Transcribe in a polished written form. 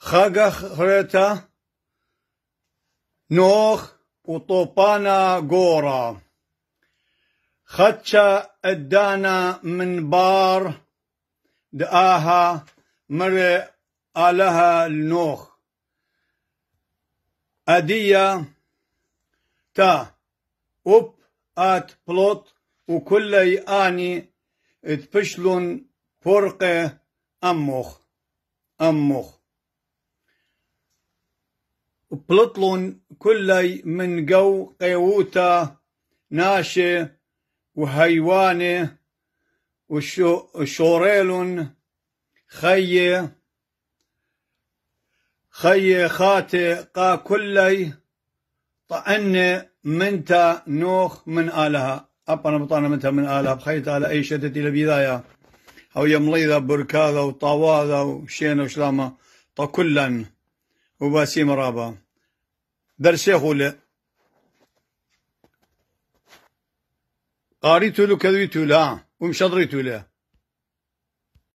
خريتا نوخ وطوبانا قورا خدشا الدانا من بار دآها مر آلها النوخ أدية تا أب آت بلوت وكلي آني اتبشلون فرقة أمخ بلطلون كلي من جو قيوتا ناشي وهيواني وشوريلون خي خاتي قا كلي طعني منتا نوخ من آلها أبنا بطانا منتا من آلها بخيت على أي شدت إلى بداية أو يمليذا بركاذا وطاواذا وشينا وشلامة طكلا وباسيم رابا درسيخو له قاريتو له كذويتو له ومشضريتو له